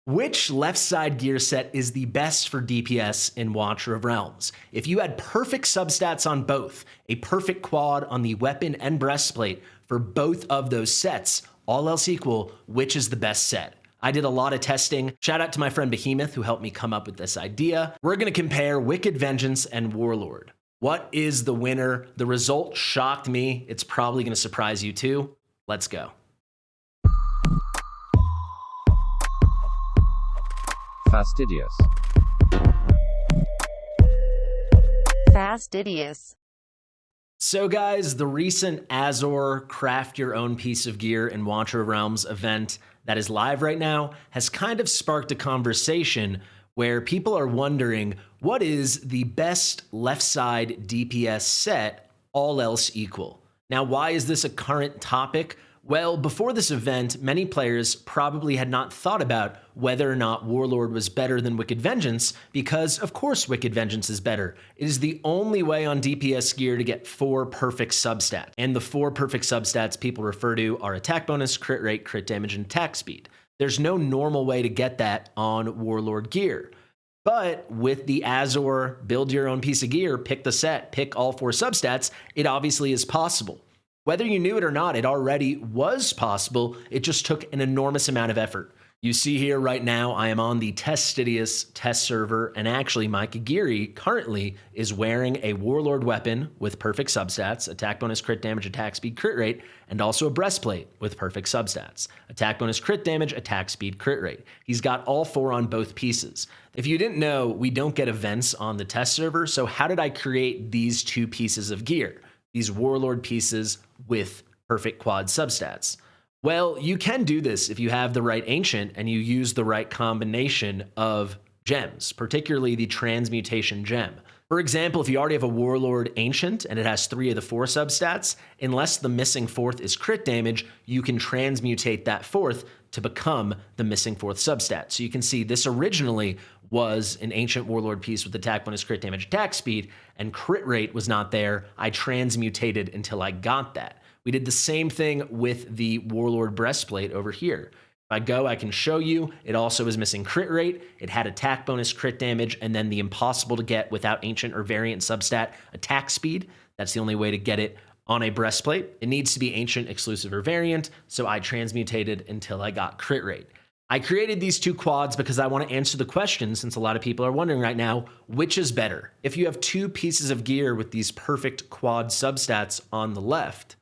Which left side gear set is the best for DPS in Watcher of Realms? If you had perfect substats on both, a perfect quad on the weapon and breastplate for both of those sets, all else equal, which is the best set? I did a lot of testing. Shout out to my friend Behemoth who helped me come up with this idea. We're going to compare Wicked Vengeance and Warlord. What is the winner? The result shocked me. It's probably going to surprise you too. Let's go. Fastidious. Fastidious. So guys, the recent Azor Craft Your Own Piece of Gear in Watcher of Realms event that is live right now has kind of sparked a conversation where people are wondering, what is the best left side DPS set, all else equal? Now, why is this a current topic? Well, before this event, many players probably had not thought about whether or not Warlord was better than Wicked Vengeance, because of course Wicked Vengeance is better. It is the only way on DPS gear to get 4 perfect substats. And the 4 perfect substats people refer to are attack bonus, crit rate, crit damage, and attack speed. There's no normal way to get that on Warlord gear. But with the Azor build your own piece of gear, pick the set, pick all 4 substats, it obviously is possible. Whether you knew it or not, it already was possible. It just took an enormous amount of effort. You see here right now, I am on the Fastidious test server, and actually my Kagiri currently is wearing a Warlord weapon with perfect substats, attack bonus, crit damage, attack speed, crit rate, and also a breastplate with perfect substats, attack bonus, crit damage, attack speed, crit rate. He's got all 4 on both pieces. If you didn't know, we don't get events on the test server, so how did I create these 2 pieces of gear? These Warlord pieces with perfect quad substats? Well, you can do this if you have the right Ancient and you use the right combination of gems, particularly the Transmutation gem. For example, if you already have a Warlord Ancient and it has 3 of the 4 substats, unless the missing 4th is crit damage, you can transmutate that 4th to become the missing 4th substat. So you can see this originally was an Ancient Warlord piece with attack bonus, crit damage, attack speed, and crit rate was not there. I transmutated until I got that. We did the same thing with the Warlord breastplate over here. If I go, I can show you, it also is missing crit rate, it had attack bonus, crit damage, and then the impossible to get without Ancient or variant substat attack speed. That's the only way to get it on a breastplate. It needs to be Ancient, exclusive, or variant, so I transmutated until I got crit rate. I created these 2 quads because I want to answer the question, since a lot of people are wondering right now, which is better? If you have 2 pieces of gear with these perfect quad substats on the left,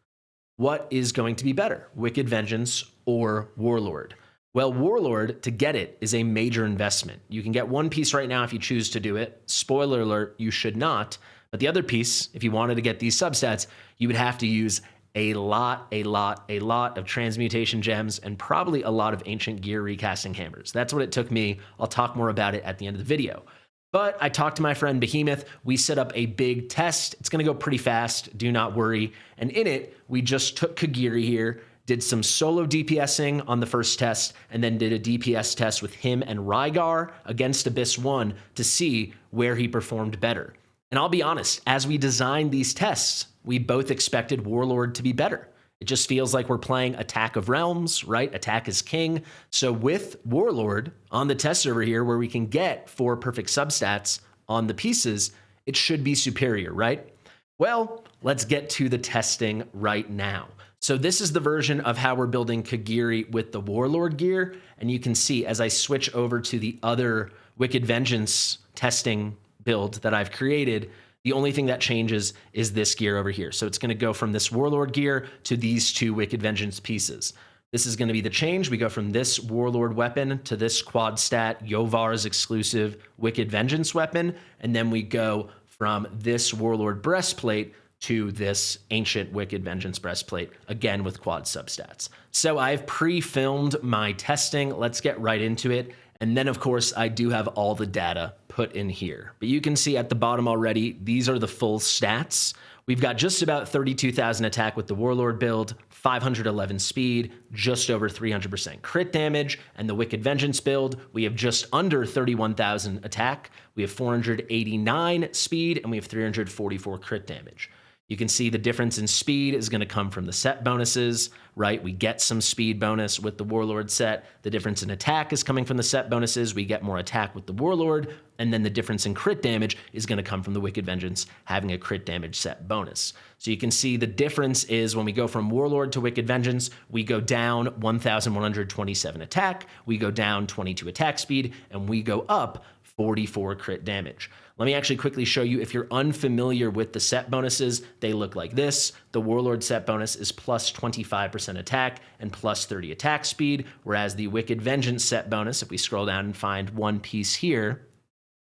what is going to be better, Wicked Vengeance or Warlord? Well, Warlord, to get it, is a major investment. You can get 1 piece right now if you choose to do it. Spoiler alert, you should not. But the other piece, if you wanted to get these substats, you would have to use a lot of transmutation gems and probably a lot of Ancient gear recasting hammers. That's what it took me. I'll talk more about it at the end of the video. But I talked to my friend Behemoth. We set up a big test. It's going to go pretty fast. Do not worry. And in it, we just took Kagiri here, did some solo DPSing on the first test, and then did a DPS test with him and Rygar against Abyss 1 to see where he performed better. And I'll be honest, as we designed these tests, we both expected Warlord to be better. It just feels like we're playing Attack of Realms, right? Attack is king. So with Warlord on the test server here, where we can get 4 perfect substats on the pieces, it should be superior, right? Well, let's get to the testing right now. So this is the version of how we're building Kagiri with the Warlord gear. And you can see as I switch over to the other Wicked Vengeance testing build that I've created, the only thing that changes is this gear over here. So it's going to go from this Warlord gear to these 2 Wicked Vengeance pieces. This is going to be the change. We go from this Warlord weapon to this quad stat Yovar's exclusive Wicked Vengeance weapon. And then we go from this Warlord breastplate to this Ancient Wicked Vengeance breastplate, again with quad substats. So I've pre-filmed my testing. Let's get right into it. And then, of course, I do have all the data put in here. But you can see at the bottom already, these are the full stats. We've got just about 32,000 attack with the Warlord build, 511 speed, just over 300% crit damage. And the Wicked Vengeance build, we have just under 31,000 attack. We have 489 speed, and we have 344 crit damage. You can see the difference in speed is going to come from the set bonuses, right? We get some speed bonus with the Warlord set. The difference in attack is coming from the set bonuses. We get more attack with the Warlord. And then the difference in crit damage is going to come from the Wicked Vengeance having a crit damage set bonus. So you can see the difference is when we go from Warlord to Wicked Vengeance, we go down 1,127 attack, we go down 22 attack speed, and we go up 44 crit damage. Let me actually quickly show you, if you're unfamiliar with the set bonuses, they look like this. The Warlord set bonus is plus 25% attack and plus 30 attack speed, whereas the Wicked Vengeance set bonus, if we scroll down and find one piece here,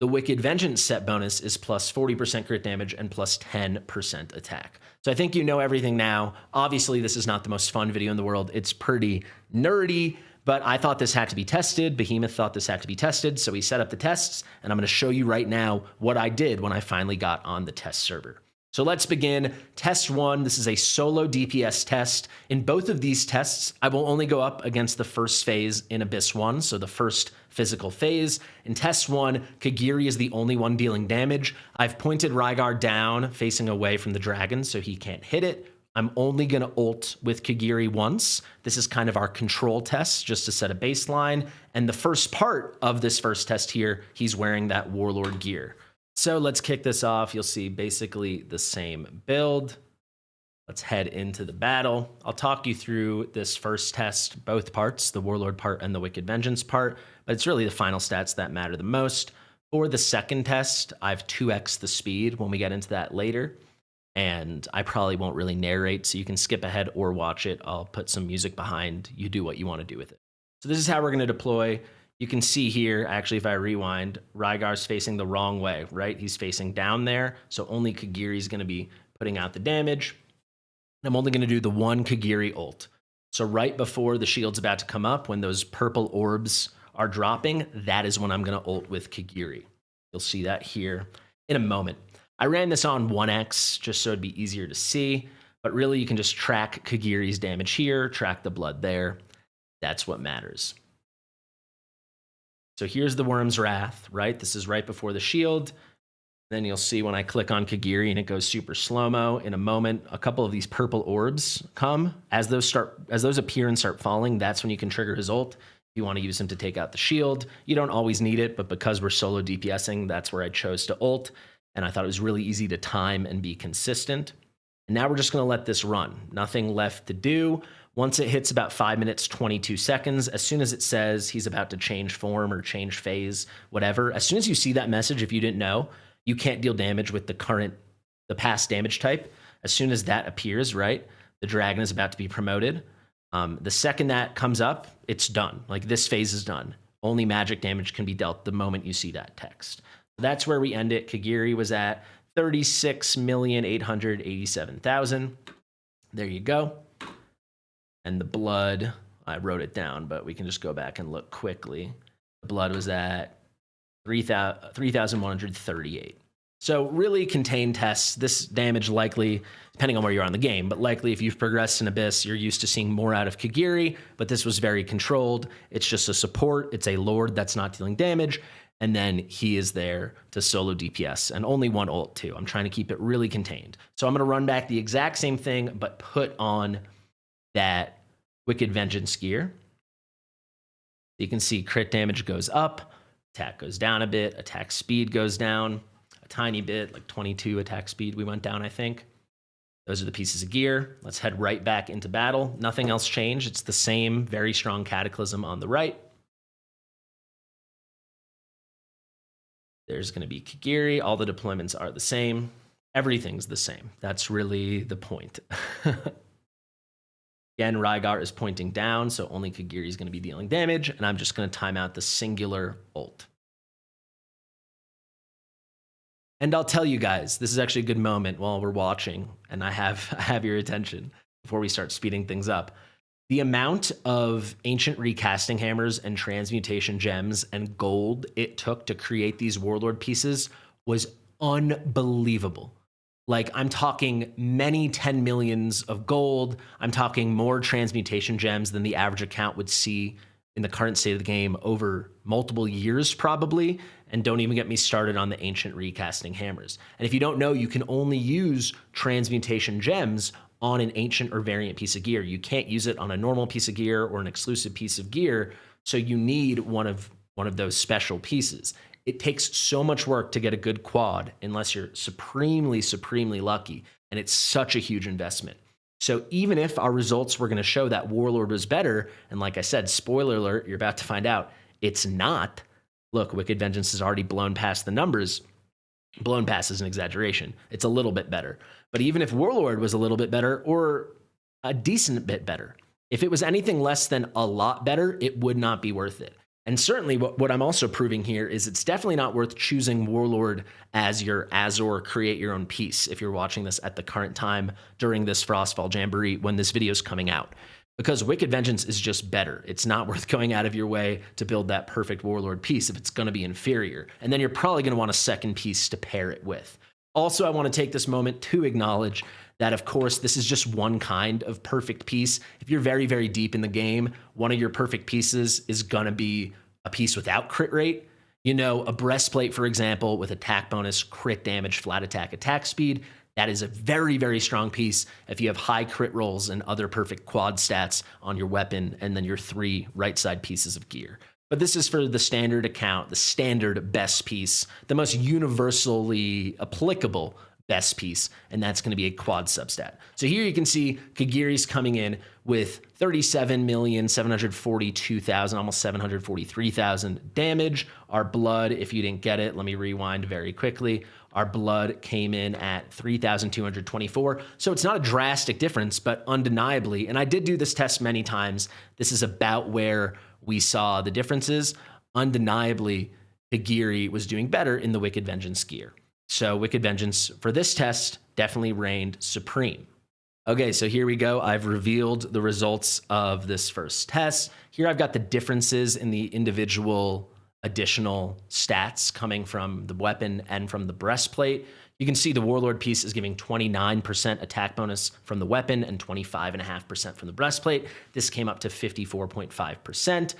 the Wicked Vengeance set bonus is plus 40% crit damage and plus 10% attack. So I think you know everything now. Obviously, this is not the most fun video in the world. It's pretty nerdy, but I thought this had to be tested. Behemoth thought this had to be tested, so we set up the tests, and I'm going to show you right now what I did when I finally got on the test server. So let's begin. Test 1, this is a solo DPS test. In both of these tests, I will only go up against the first phase in Abyss 1, so the first physical phase. In test 1, Kagiri is the only one dealing damage. I've pointed Rygar down, facing away from the dragon, so he can't hit it. I'm only going to ult with Kagiri once. This is kind of our control test, just to set a baseline. And the first part of this first test here, he's wearing that Warlord gear. So let's kick this off. You'll see basically the same build. Let's head into the battle. I'll talk you through this first test, both parts, the Warlord part and the Wicked Vengeance part, but it's really the final stats that matter the most. For the second test, I've 2x the speed when we get into that later. And I probably won't really narrate, so you can skip ahead or watch it. I'll put some music behind. You do what you want to do with it. So this is how we're going to deploy. You can see here, actually, if I rewind, Rygar's facing the wrong way, right? He's facing down there, so only Kagiri's going to be putting out the damage. I'm only going to do the one Kagiri ult. So right before the shield's about to come up, when those purple orbs are dropping, that is when I'm going to ult with Kagiri. You'll see that here in a moment. I ran this on 1x just so it'd be easier to see, but really you can just track Kagiri's damage here, track the blood there. That's what matters. So here's the Worm's Wrath, right? This is right before the shield. Then you'll see when I click on Kagiri and it goes super slow-mo, in a moment, a couple of these purple orbs come. As those appear and start falling, that's when you can trigger his ult. If you want to use him to take out the shield, you don't always need it, but because we're solo DPSing, that's where I chose to ult. And I thought it was really easy to time and be consistent. And now we're just going to let this run. Nothing left to do. Once it hits about 5 minutes, 22 seconds, as soon as it says he's about to change form or change phase, whatever, as soon as you see that message, if you didn't know, you can't deal damage with the past damage type. As soon as that appears, right, the dragon is about to be promoted. The second that comes up, it's done. Like, this phase is done. Only magic damage can be dealt the moment you see that text. That's where we end it. Kagiri was at 36,887,000. There you go. And the blood, I wrote it down, but we can just go back and look quickly. The blood was at 3,138. So really contained tests. This damage likely, depending on where you are in the game, but likely if you've progressed in Abyss, you're used to seeing more out of Kagiri, but this was very controlled. It's just a support. It's a Lord that's not dealing damage. And then he is there to solo DPS, and only one ult too. I'm trying to keep it really contained. So I'm going to run back the exact same thing, but put on that Wicked Vengeance gear. You can see crit damage goes up, attack goes down a bit, attack speed goes down a tiny bit, like 22 attack speed we went down, I think. Those are the pieces of gear. Let's head right back into battle. Nothing else changed. It's the same very strong Cataclysm on the right. There's going to be Kagiri. All the deployments are the same. Everything's the same. That's really the point. Again, Rygar is pointing down, so only Kagiri is going to be dealing damage, and I'm just going to time out the singular ult. And I'll tell you guys, this is actually a good moment while we're watching, and I have your attention before we start speeding things up. The amount of ancient recasting hammers and transmutation gems and gold it took to create these Warlord pieces was unbelievable. Like, I'm talking many 10 millions of gold. I'm talking more transmutation gems than the average account would see in the current state of the game over multiple years probably, and don't even get me started on the ancient recasting hammers. And if you don't know, you can only use transmutation gems on an ancient or variant piece of gear. You can't use it on a normal piece of gear or an exclusive piece of gear, so you need one of those special pieces. It takes so much work to get a good quad unless you're supremely, supremely lucky, and it's such a huge investment. So even if our results were going to show that Warlord was better, and like I said, spoiler alert, you're about to find out, it's not. Look, Wicked Vengeance has already blown past the numbers. Blown past is an exaggeration. It's a little bit better. But even if Warlord was a little bit better or a decent bit better, if it was anything less than a lot better, it would not be worth it. And certainly what I'm also proving here is it's definitely not worth choosing Warlord as your Azor create your own piece if you're watching this at the current time during this Frostfall Jamboree when this video is coming out. Because Wicked Vengeance is just better. It's not worth going out of your way to build that perfect Warlord piece if it's going to be inferior. And then you're probably going to want a second piece to pair it with. Also, I want to take this moment to acknowledge that, of course, this is just one kind of perfect piece. If you're very, very deep in the game, one of your perfect pieces is going to be a piece without crit rate. You know, a breastplate, for example, with attack bonus, crit damage, flat attack, attack speed. That is a very, very strong piece if you have high crit rolls and other perfect quad stats on your weapon and then your 3 right side pieces of gear. But this is for the standard account, the standard best piece, the most universally applicable best piece, and that's going to be a quad substat. So here you can see Kagiri's coming in with 37,742,000, almost 743,000 damage. Our blood, if you didn't get it, let me rewind very quickly. Our blood came in at 3,224. So it's not a drastic difference, but undeniably, and I did do this test many times, this is about where we saw the differences. Undeniably, Kagiri was doing better in the Wicked Vengeance gear. So Wicked Vengeance for this test definitely reigned supreme. Okay, so here we go. I've revealed the results of this first test. Here I've got the differences in the individual additional stats coming from the weapon and from the breastplate. You can see the Warlord piece is giving 29% attack bonus from the weapon and 25.5% from the breastplate. This came up to 54.5%.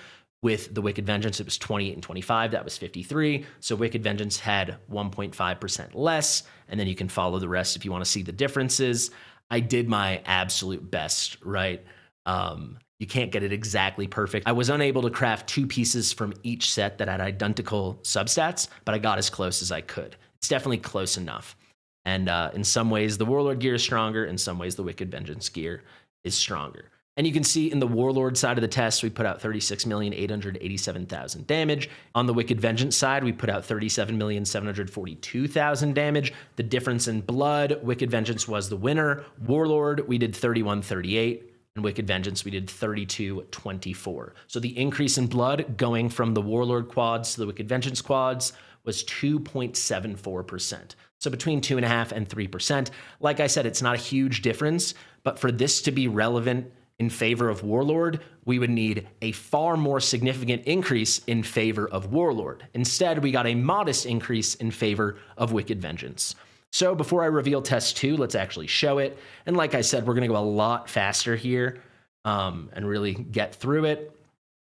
With the Wicked Vengeance, it was 28 and 25. That was 53. So Wicked Vengeance had 1.5% less. And then you can follow the rest if you want to see the differences. I did my absolute best, right? You can't get it exactly perfect. I was unable to craft 2 pieces from each set that had identical substats, but I got as close as I could. It's definitely close enough. And in some ways, the Warlord gear is stronger. In some ways, the Wicked Vengeance gear is stronger. And you can see in the Warlord side of the test, we put out 36,887,000 damage. On the Wicked Vengeance side, we put out 37,742,000 damage. The difference in blood, Wicked Vengeance was the winner. Warlord, we did 3138. And Wicked Vengeance, we did 3224. So the increase in blood going from the Warlord quads to the Wicked Vengeance quads was 2.74%. So between 2.5% and 3%. Like I said, it's not a huge difference, but for this to be relevant in favor of Warlord, we would need a far more significant increase in favor of Warlord. Instead, we got a modest increase in favor of Wicked Vengeance. So before I reveal test 2, let's actually show it. And like I said, we're going to go a lot faster here and really get through it.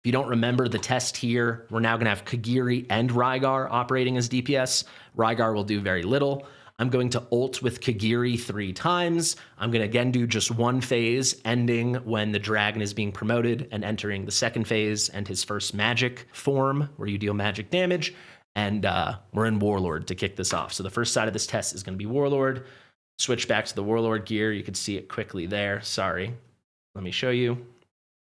If you don't remember the test here, we're now going to have Kagiri and Rygar operating as DPS. Rygar will do very little. I'm going to ult with Kagiri 3 times. I'm going to again do just one phase, ending when the dragon is being promoted and entering the second phase and his first magic form where you deal magic damage. And we're in Warlord to kick this off. So the first side of this test is going to be Warlord. Switch back to the Warlord gear. You can see it quickly there. Sorry. Let me show you.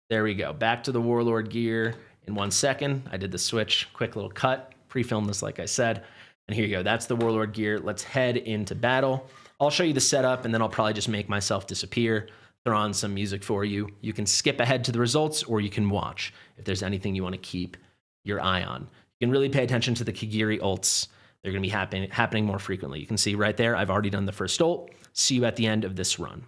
There we go. Back to the Warlord gear in 1 second. I did the switch. Quick little cut. Pre-filmed this, like I said. And here you go. That's the Warlord gear. Let's head into battle. I'll show you the setup, and then I'll probably just make myself disappear, throw on some music for you. You can skip ahead to the results, or you can watch if there's anything you want to keep your eye on. You can really pay attention to the Kagiri ults. They're going to be happening more frequently. You can see right there, I've already done the first ult. See you at the end of this run.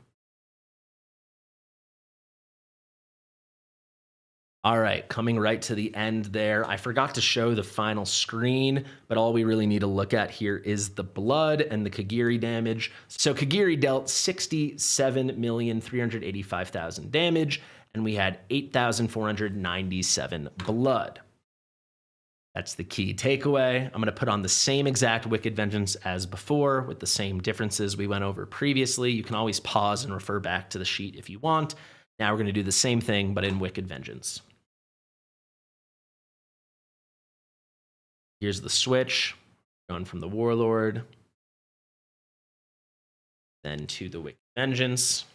All right, coming right to the end there. I forgot to show the final screen, but all we really need to look at here is the blood and the Kagiri damage. So Kagiri dealt 67,385,000 damage, and we had 8,497 blood. That's the key takeaway. I'm going to put on the same exact Wicked Vengeance as before with the same differences we went over previously. You can always pause and refer back to the sheet if you want. Now we're going to do the same thing, but in Wicked Vengeance. Here's the switch, going from the Warlord, then to the Wicked Vengeance.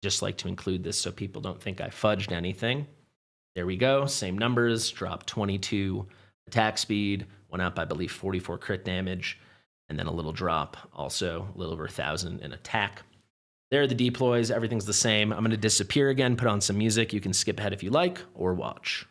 Just like to include this so people don't think I fudged anything. There we go, same numbers, drop 22 attack speed, went up, I believe, 44 crit damage, and then a little drop, also a little over 1,000 in attack. There are the deploys, everything's the same. I'm going to disappear again, put on some music. You can skip ahead if you like, or watch.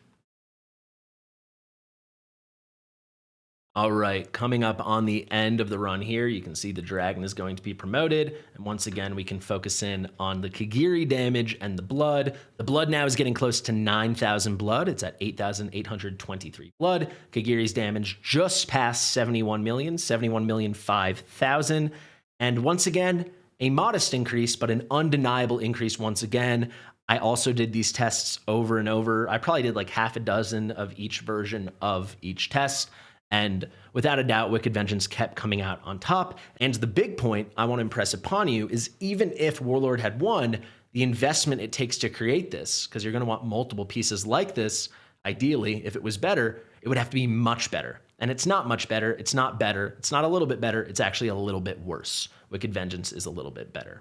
All right, coming up on the end of the run here, you can see the dragon is going to be promoted. And once again, we can focus in on the Kagiri damage and the blood. The blood now is getting close to 9,000 blood. It's at 8,823 blood. Kagiri's damage just past 71 million, 71,005,000. And once again, a modest increase, but an undeniable increase once again. I also did these tests over and over. I probably did like half a dozen of each version of each test. And without a doubt, Wicked Vengeance kept coming out on top. And the big point I want to impress upon you is even if Warlord had won, the investment it takes to create this, because you're going to want multiple pieces like this, ideally, if it was better, it would have to be much better. And it's not much better. It's not better. It's not a little bit better. It's actually a little bit worse. Wicked Vengeance is a little bit better.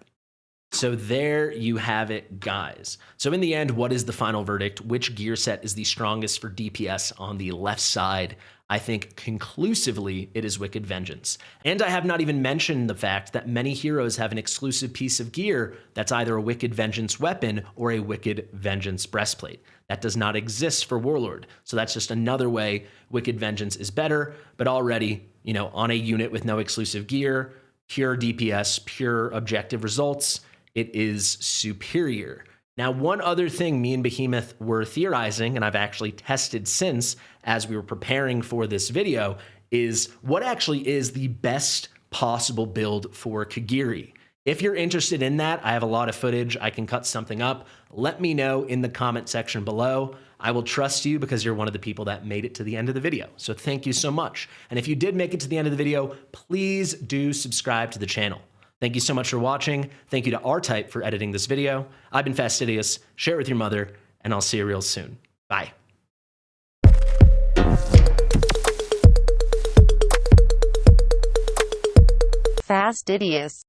So there you have it, guys. So in the end, what is the final verdict? Which gear set is the strongest for DPS on the left side? I think conclusively it is Wicked Vengeance. And I have not even mentioned the fact that many heroes have an exclusive piece of gear that's either a Wicked Vengeance weapon or a Wicked Vengeance breastplate. That does not exist for Warlord. So that's just another way Wicked Vengeance is better, but already, you know, on a unit with no exclusive gear, pure DPS, pure objective results, it is superior. Now, one other thing me and Behemoth were theorizing, and I've actually tested since as we were preparing for this video, is what actually is the best possible build for Kagiri. If you're interested in that, I have a lot of footage. I can cut something up. Let me know in the comment section below. I will trust you because you're one of the people that made it to the end of the video. So thank you so much. And if you did make it to the end of the video, please do subscribe to the channel. Thank you so much for watching. Thank you to R-Type for editing this video. I've been Fastidious. Share it with your mother, and I'll see you real soon. Bye. Fastidious.